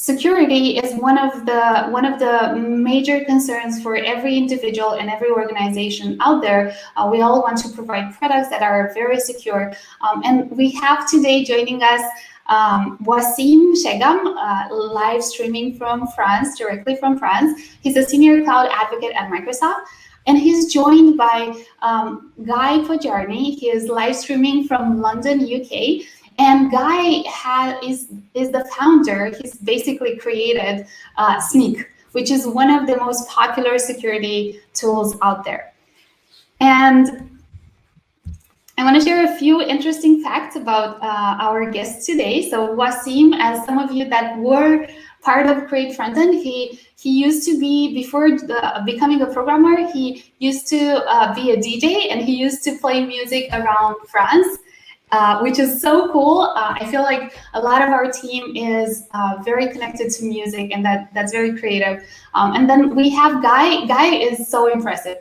security is one of the major concerns for every individual and every organization out there. We all want to provide products that are very secure, and we have today joining us Wasim Shegam, live streaming from France, directly from France. He's a senior cloud advocate at Microsoft. And he's joined by Guy Pojarny. He is live streaming from London, UK. And Guy is the founder. He's basically created Sneak, which is one of the most popular security tools out there. And I want to share a few interesting facts about our guest today. So Wasim, as some of you that were part of Create Frontend, he used to be, before becoming a programmer, he used to be a DJ, and he used to play music around France, which is so cool. I feel like a lot of our team is very connected to music, and that's very creative. And then we have Guy. Guy is so impressive.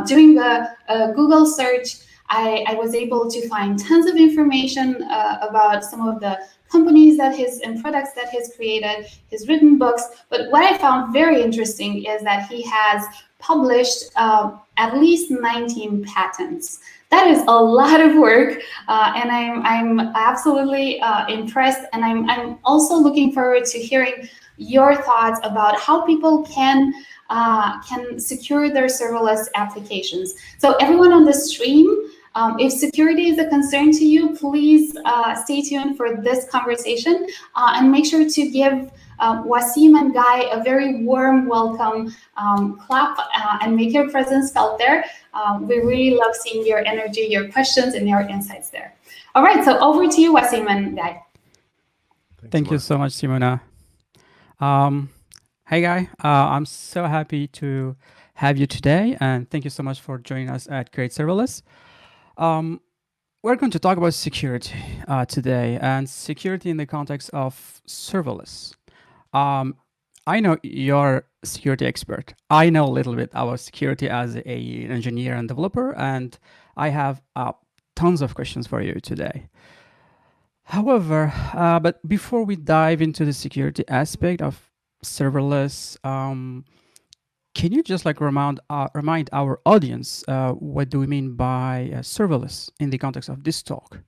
Doing a Google search, I was able to find tons of information about some of the companies and products that he's created. He's written books, but what I found very interesting is that he has published at least 19 patents. That is a lot of work, and I'm absolutely impressed. And I'm also looking forward to hearing your thoughts about how people can secure their serverless applications. So everyone on the stream, if security is a concern to you, please stay tuned for this conversation, and make sure to give Wasim and Guy a very warm welcome clap, and make your presence felt there. We really love seeing your energy, your questions, and your insights there. All right, so over to you, Wasim and Guy. Thank you so much, Simona. Hey, Guy. I'm so happy to have you today, and thank you so much for joining us at Create Serverless. We're going to talk about security today, and security in the context of serverless. I know you're a security expert. I know a little bit about security as an engineer and developer, and I have tons of questions for you today. However, but before we dive into the security aspect of serverless, can you just remind our audience what do we mean by serverless in the context of this talk?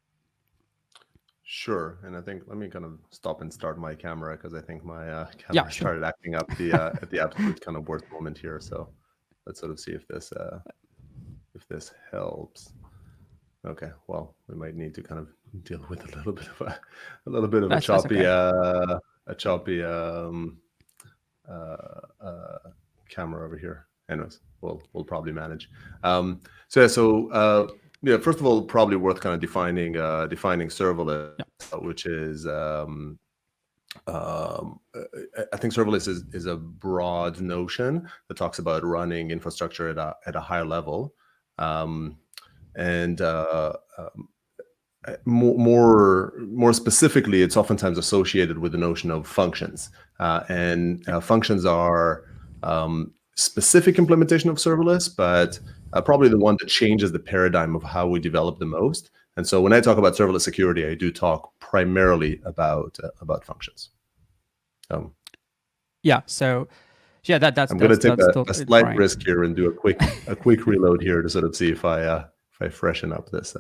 Sure, and I think let me kind of stop and start my camera, because I think my camera started acting up at the absolute kind of worst moment here. So let's sort of see if this helps. Okay, well, we might need to kind of deal with a little bit of a choppy camera over here. Anyways, we'll probably manage. Yeah, first of all, probably worth kind of defining serverless, which is I think serverless is a broad notion that talks about running infrastructure at a higher level, and more specifically, it's oftentimes associated with the notion of functions, and functions are specific implementation of serverless, but probably the one that changes the paradigm of how we develop the most. And so when I talk about serverless security, I do talk primarily about functions. That's I'm going to take a slight risk here and do a quick reload here to sort of see if I freshen up this.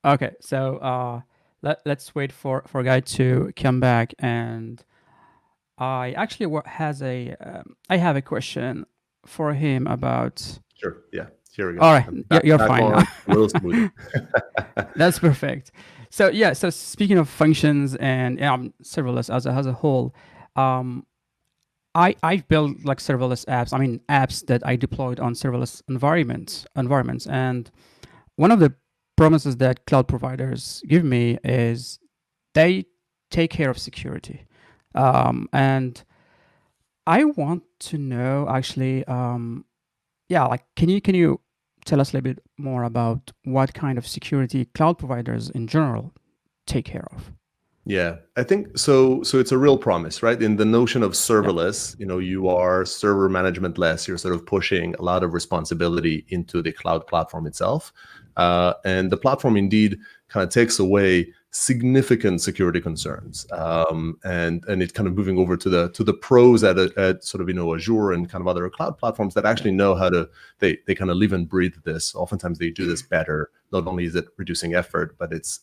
Okay, so let's wait for Guy to come back, and I actually I have a question for him about. Sure. Yeah. Here we go. All right. You're fine now. A little smooth. That's perfect. So yeah. So speaking of functions and serverless as a whole, I've built serverless apps. I mean apps that I deployed on serverless environments. And one of the promises that cloud providers give me is they take care of security. And I want to know actually. Can you tell us a little bit more about what kind of security cloud providers in general take care of? Yeah, I think so. So it's a real promise, right? In the notion of serverless, you are server management less. You're sort of pushing a lot of responsibility into the cloud platform itself, and the platform indeed kind of takes away significant security concerns, and it's kind of moving over to the pros at sort of Azure and kind of other cloud platforms that actually know how to they kind of live and breathe this. Oftentimes they do this better. Not only is it reducing effort, but it's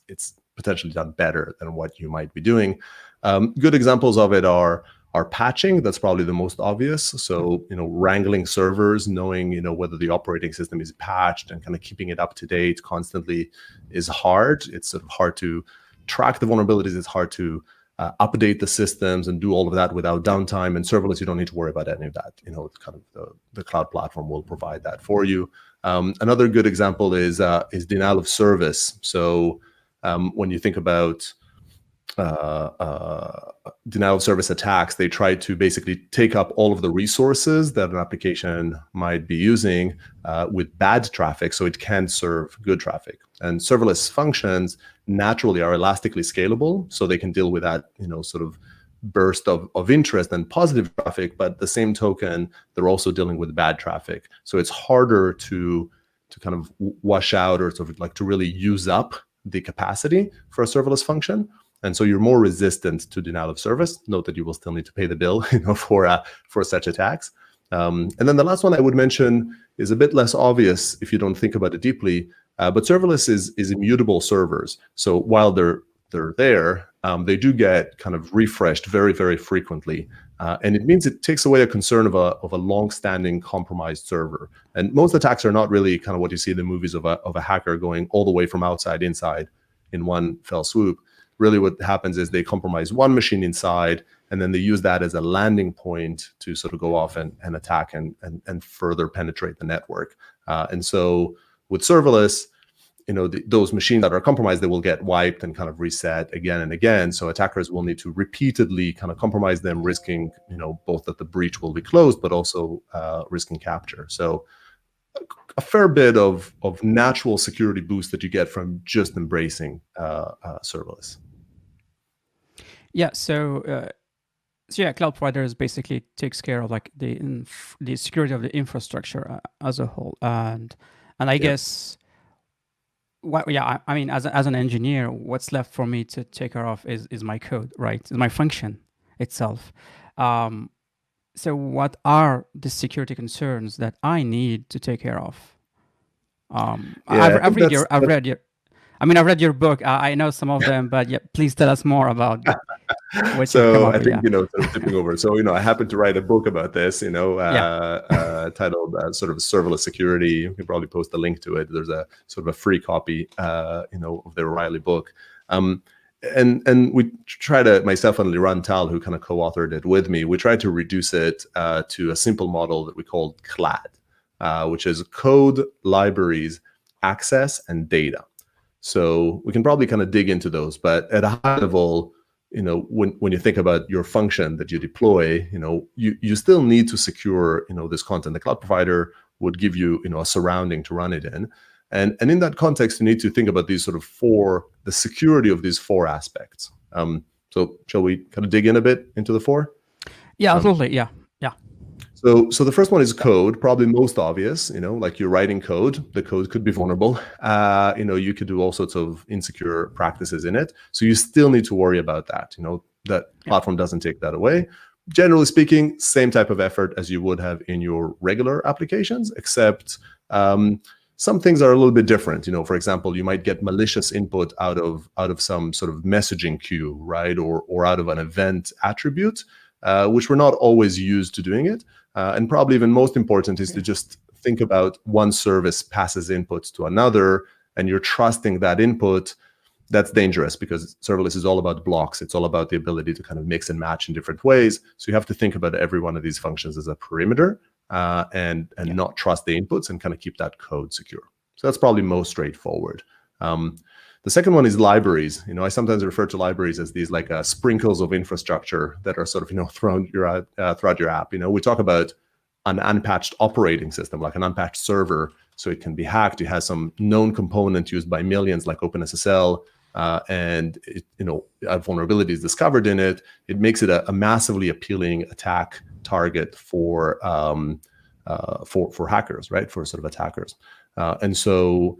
potentially done better than what you might be doing. Good examples of it are patching. That's probably the most obvious. So, wrangling servers, knowing, whether the operating system is patched and kind of keeping it up to date constantly is hard. It's sort of hard to track the vulnerabilities. It's hard to update the systems and do all of that without downtime. And serverless, you don't need to worry about any of that. Kind of the cloud platform will provide that for you. Another good example is denial of service. So when you think about denial of service attacks, they try to basically take up all of the resources that an application might be using with bad traffic, so it can serve good traffic. And serverless functions naturally are elastically scalable, so they can deal with that, sort of burst of interest and positive traffic. But at the same token, they're also dealing with bad traffic, so it's harder to kind of wash out or sort of like to really use up the capacity for a serverless function. And so you're more resistant to denial of service. Note that you will still need to pay the bill, for such attacks. And then the last one I would mention is a bit less obvious if you don't think about it deeply. But serverless is immutable servers. So while they're there, they do get kind of refreshed very, very frequently. And it means it takes away a concern of a long-standing compromised server. And most attacks are not really kind of what you see in the movies of a hacker going all the way from outside inside in one fell swoop. Really what happens is they compromise one machine inside, and then they use that as a landing point to sort of go off and attack and further penetrate the network. And so with serverless, those machines that are compromised, they will get wiped and kind of reset again and again. So attackers will need to repeatedly kind of compromise them, risking, both that the breach will be closed, but also risking capture. So a fair bit of natural security boost that you get from just embracing serverless. Yeah. So cloud providers basically takes care of like the security of the infrastructure as a whole, and I guess. I mean, as an engineer, what's left for me to take care of is my code, right? Is my function itself. So what are the security concerns that I need to take care of? I've read your book. I know some of them, but please tell us more about what you come up with. Sort of tipping over. So, I happened to write a book about this, titled sort of Serverless Security. You can probably post a link to it. There's a sort of a free copy, of the O'Reilly book. And we try to, myself and Liran Tal, who kind of co-authored it with me, we tried to reduce it to a simple model that we called CLAD, which is code, libraries, access, and data. So we can probably kind of dig into those, but at a high level, when you think about your function that you deploy, you still need to secure, this content. The cloud provider would give you, a surrounding to run it in. And in that context, you need to think about these sort of the security of these four aspects. So shall we kind of dig in a bit into the four? Yeah, absolutely. Yeah. So the first one is code, probably most obvious, like you're writing code, the code could be vulnerable. You could do all sorts of insecure practices in it. So you still need to worry about that. That platform doesn't take that away. Generally speaking, same type of effort as you would have in your regular applications, except some things are a little bit different. For example, you might get malicious input out of some sort of messaging queue, right? Or out of an event attribute, which we're not always used to doing it. And probably even most important is to just think about one service passes inputs to another, and you're trusting that input. That's dangerous because serverless is all about blocks. It's all about the ability to kind of mix and match in different ways. So you have to think about every one of these functions as a perimeter and not trust the inputs and kind of keep that code secure. So that's probably most straightforward. The second one is libraries. I sometimes refer to libraries as these like sprinkles of infrastructure that are sort of throughout your app. We talk about an unpatched operating system, like an unpatched server, so it can be hacked. It has some known component used by millions, like OpenSSL, and a vulnerability is discovered in it. It makes it a massively appealing attack target for hackers, right? For sort of attackers, and so.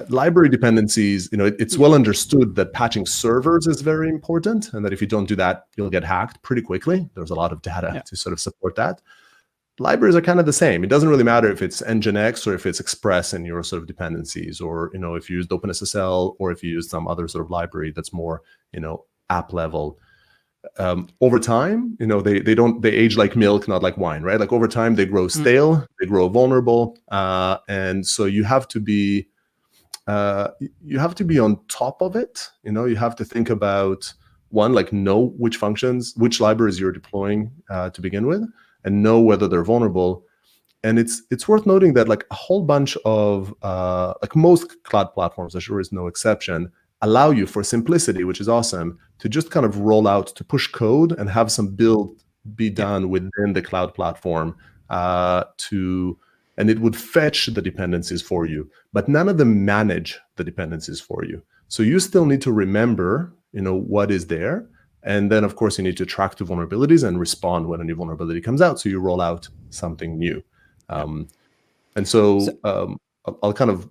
library dependencies, it's well understood that patching servers is very important, and that if you don't do that, you'll get hacked pretty quickly. There's a lot of data to sort of support that. Libraries are kind of the same. It doesn't really matter if it's Nginx or if it's Express in your sort of dependencies, or if you used OpenSSL, or if you use some other sort of library that's more app level. Over time, they age like milk, not like wine, right? Like over time, they grow stale, they grow vulnerable, and so you have to be on top of it. You have to think about, one, like know which libraries you're deploying to begin with, and know whether they're vulnerable. And it's worth noting that like a whole bunch of like most cloud platforms, Azure is no exception, allow you, for simplicity, which is awesome, to just kind of roll out, to push code and have some build be done within the cloud platform and it would fetch the dependencies for you, but none of them manage the dependencies for you. So you still need to remember, what is there. And then, of course, you need to track the vulnerabilities and respond when a new vulnerability comes out. So you roll out something new. And so I'll kind of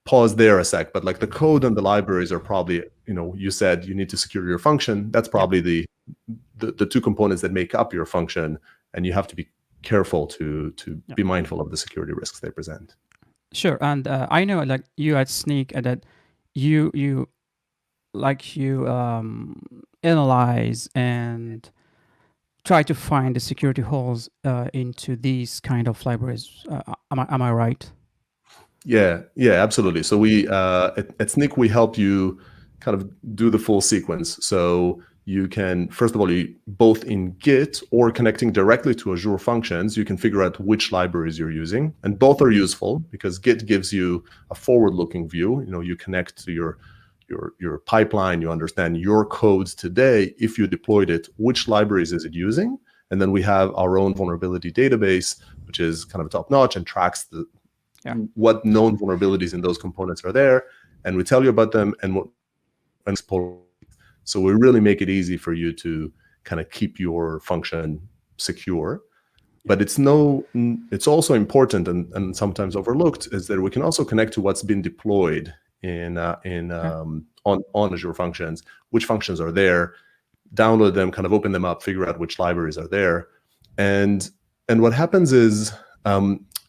pause there a sec, but like the code and the libraries are probably, you said you need to secure your function. That's probably the two components that make up your function. And you have to be careful to be mindful of the security risks they present. Sure. And I know like you at Snyk that you analyze and try to find the security holes into these kind of libraries. Am I right? Yeah, absolutely. So we at Snyk, we help you kind of do the full sequence. So you can, first of all, both in Git or connecting directly to Azure Functions, you can figure out which libraries you're using, and both are useful because Git gives you a forward-looking view. You connect to your pipeline, you understand your codes today. If you deployed it, which libraries is it using? And then we have our own vulnerability database, which is kind of top-notch and tracks what known vulnerabilities in those components are there, and we tell you about them and what. So we really make it easy for you to kind of keep your function secure. But it's also important and sometimes overlooked is that we can also connect to what's been deployed on Azure Functions, which functions are there, download them, kind of open them up, figure out which libraries are there, and what happens is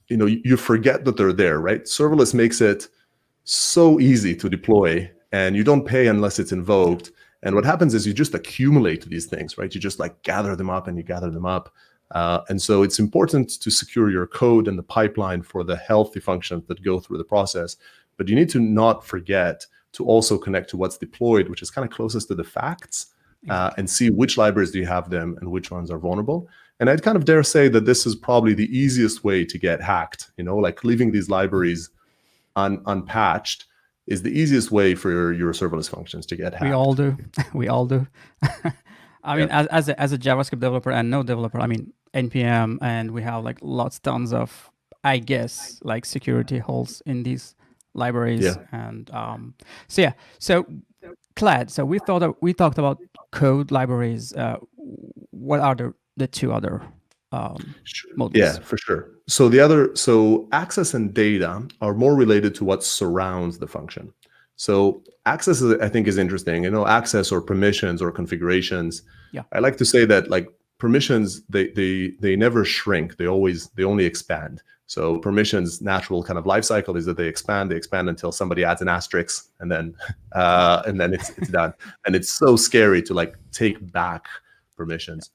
you forget that they're there, right? Serverless makes it so easy to deploy, and you don't pay unless it's invoked. And what happens is you just accumulate these things, right? You just like gather them up and you gather them up. And so it's important to secure your code and the pipeline for the healthy functions that go through the process. But you need to not forget to also connect to what's deployed, which is kind of closest to the facts, and see which libraries do you have them and which ones are vulnerable. And I'd kind of dare say that this is probably the easiest way to get hacked. Like leaving these libraries unpatched is the easiest way for your serverless functions to get hacked. We all do. We all do. I mean, as a JavaScript developer and Node developer, I mean, NPM, and we have like tons of, I guess, like security holes in these libraries. And so Clad, so we talked about code libraries. What are the two other modules? Yeah, for sure. So access and data are more related to what surrounds the function. So access, I think, is interesting. Access or permissions or configurations. Yeah. I like to say that like permissions, they never shrink. They only expand. So permissions' natural kind of life cycle is that they expand until somebody adds an asterisk, and then it's done. And it's so scary to like take back permissions.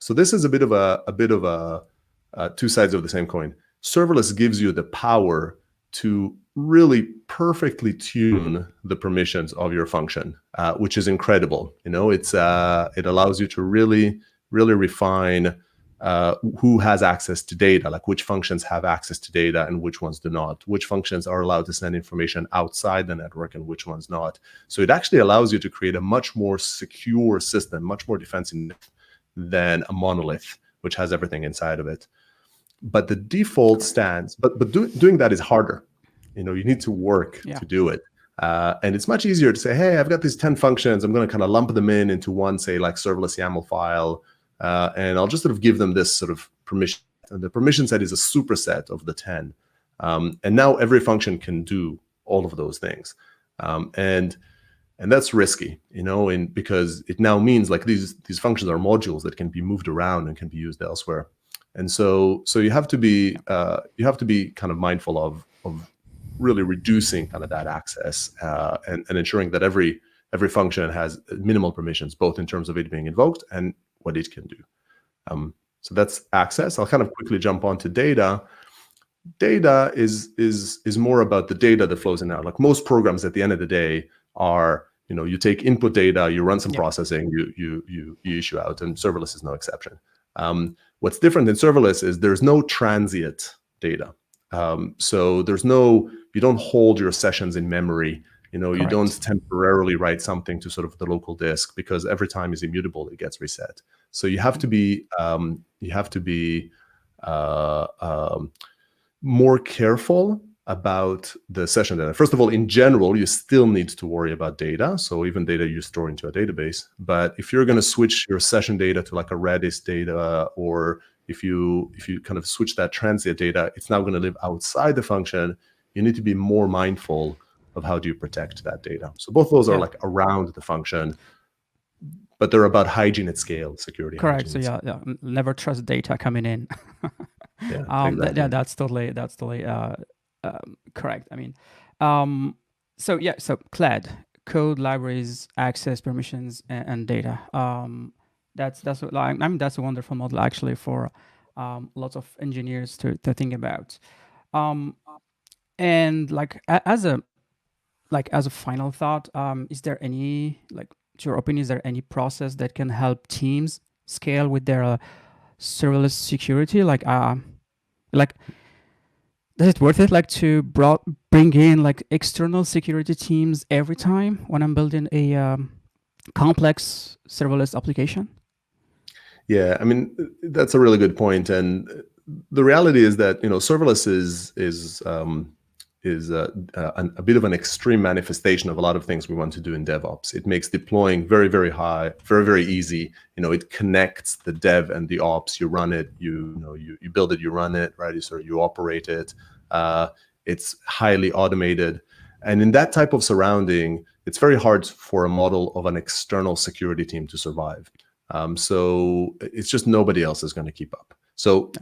So this is a bit of a two sides of the same coin. Serverless gives you the power to really perfectly tune the permissions of your function, which is incredible. It allows you to really refine who has access to data, like which functions have access to data and which ones do not, which functions are allowed to send information outside the network and which ones not. So it actually allows you to create a much more secure system, much more defensive than a monolith, which has everything inside of it. But the default stands, but doing that is harder. You need to work to do it. And it's much easier to say, hey, I've got these 10 functions. I'm going to kind of lump them into one, say, like serverless YAML file. And I'll just sort of give them this sort of permission. And the permission set is a superset of the 10. And now every function can do all of those things. And that's risky, because it now means like these functions are modules that can be moved around and can be used elsewhere. And so you have to be kind of mindful of really reducing kind of that access and ensuring that every function has minimal permissions, both in terms of it being invoked and what it can do. So that's access. I'll kind of quickly jump on to data. Data is more about the data that flows in and out. Like most programs at the end of the day are, you take input data, you run some processing, you issue out, and serverless is no exception. What's different in serverless is there's no transient data. So you don't hold your sessions in memory. You don't temporarily write something to sort of the local disk, because every time is immutable, it gets reset. So you have to be more careful about the session data. First of all, in general, you still need to worry about data. So even data you store into a database. But if you're going to switch your session data to like a Redis data, or if you kind of switch that transient data, it's now going to live outside the function. You need to be more mindful of how do you protect that data. So both of those are like around the function, but they're about hygiene at scale, security. Correct. So never trust data coming in. Exactly. That's totally correct. I mean, so CLAD, code, libraries, access, permissions, and data. That's a wonderful model actually for lots of engineers to think about. And as a final thought, is there any, to your opinion, is there any process that can help teams scale with their serverless security? Is it worth it to bring in external security teams every time when I'm building a complex serverless application? Yeah, I mean, that's a really good point. And the reality is that serverless is a bit of an extreme manifestation of a lot of things we want to do in DevOps. It makes deploying very, very high, very, very easy. It connects the dev and the ops. You run it, you build it, you run it, right? You operate it. It's highly automated. And in that type of surrounding, it's very hard for a model of an external security team to survive. So it's just nobody else is going to keep up. So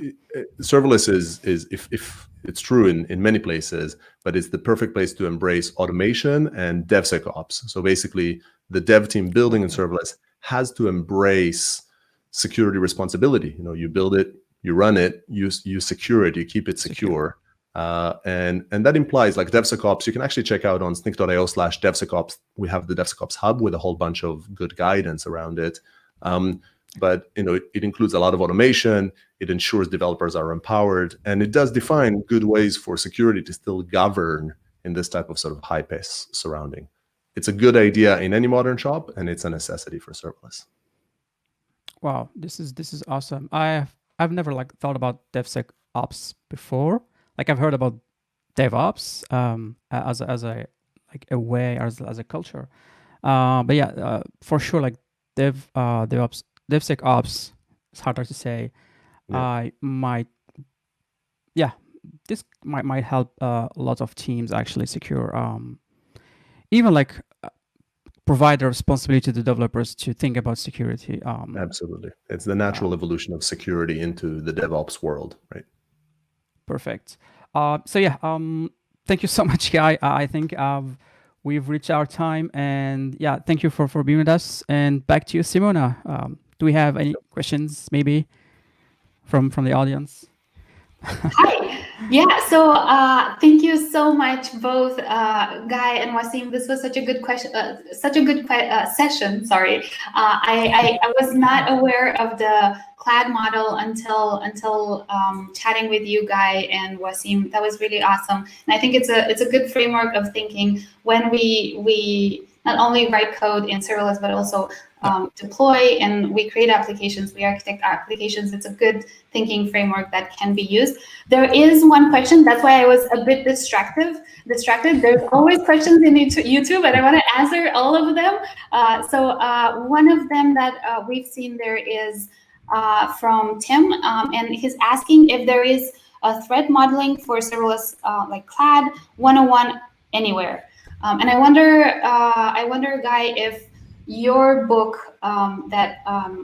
serverless is if it's true in many places, but it's the perfect place to embrace automation and DevSecOps. So basically, the dev team building in serverless has to embrace security responsibility. You build it, you run it, you secure it, you keep it secure. And that implies DevSecOps. You can actually check out on snyk.io/DevSecOps. We have the DevSecOps hub with a whole bunch of good guidance around it. But it includes a lot of automation. It ensures developers are empowered, and it does define good ways for security to still govern in this type of sort of high-pace surrounding. It's a good idea in any modern shop, and it's a necessity for serverless. Wow, this is awesome. I've never thought about DevSecOps before. I've heard about DevOps as a way, as a culture. But yeah, for sure, DevOps, DevSecOps, it's harder to say. This might help lots of teams actually secure, even provide the responsibility to the developers to think about security. Absolutely, it's the natural evolution of security into the DevOps world, right? Perfect. Thank you so much, Guy. I think we've reached our time, and thank you for being with us. And back to you, Simona. Do we have any questions maybe from the audience? Hi. Yeah, so thank you so much, both Guy and Wasim. This was such a good question, session. Sorry, I was not aware of the CLAD model until chatting with you, Guy and Wasim. That was really awesome, and I think it's a good framework of thinking when we not only write code in serverless, but also deploy and we create applications, we architect applications. It's a good thinking framework that can be used. There is one question, that's why I was a bit distracted. There's always questions in YouTube, and I want to answer all of them. So one of them that we've seen there is from Tim, and he's asking if there is a threat modeling for serverless like CLAD 101 anywhere. And I wonder, Guy, if your book that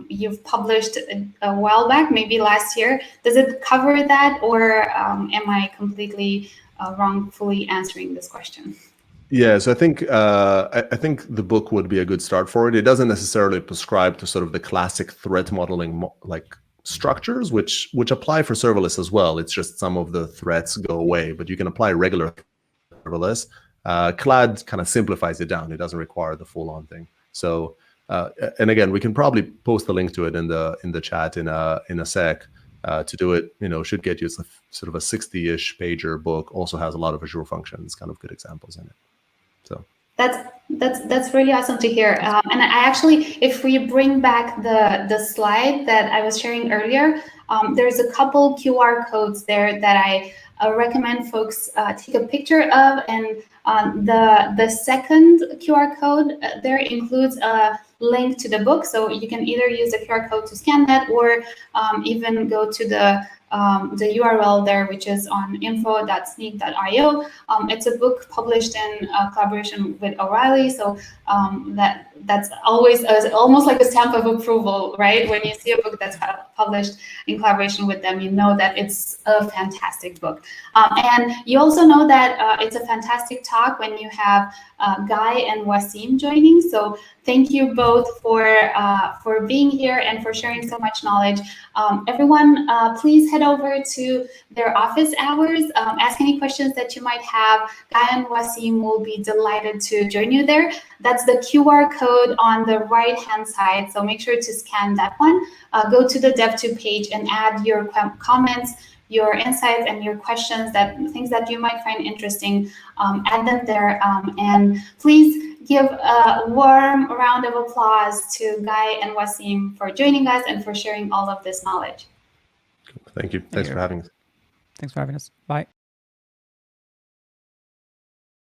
you've published a while back, maybe last year, does it cover that, or am I completely wrongfully answering this question? Yeah, so I think the book would be a good start for it. It doesn't necessarily prescribe to sort of the classic threat modeling like structures, which apply for serverless as well. It's just some of the threats go away, but you can apply regular serverless. CLAD kind of simplifies it down. It doesn't require the full-on thing. So, and again, we can probably post a link to it in the chat in a sec. To do it, should get you sort of a 60-ish pager book. Also has a lot of Azure functions, kind of good examples in it. So that's really awesome to hear. And I actually, if we bring back the slide that I was sharing earlier, there's a couple QR codes there that I recommend folks take a picture of, and the second QR code there includes a link to the book, so you can either use the QR code to scan that, or even go to the URL there, which is on info.sneak.io. It's a book published in collaboration with O'Reilly, so that's always almost like a stamp of approval, right? When you see a book that's published in collaboration with them, you know that it's a fantastic book. And you also know that it's a fantastic talk when you have Guy and Wasim joining. So thank you both for being here and for sharing so much knowledge. Everyone, please head over to their office hours. Ask any questions that you might have. Guy and Wasim will be delighted to join you there. That's the QR code on the right-hand side, so make sure to scan that one. Go to the DevTube page and add your comments, your insights, and your questions, things that you might find interesting. Add them there, and please give a warm round of applause to Guy and Wasim for joining us and for sharing all of this knowledge. Thank you. Thanks for having us. Thanks for having us. Bye.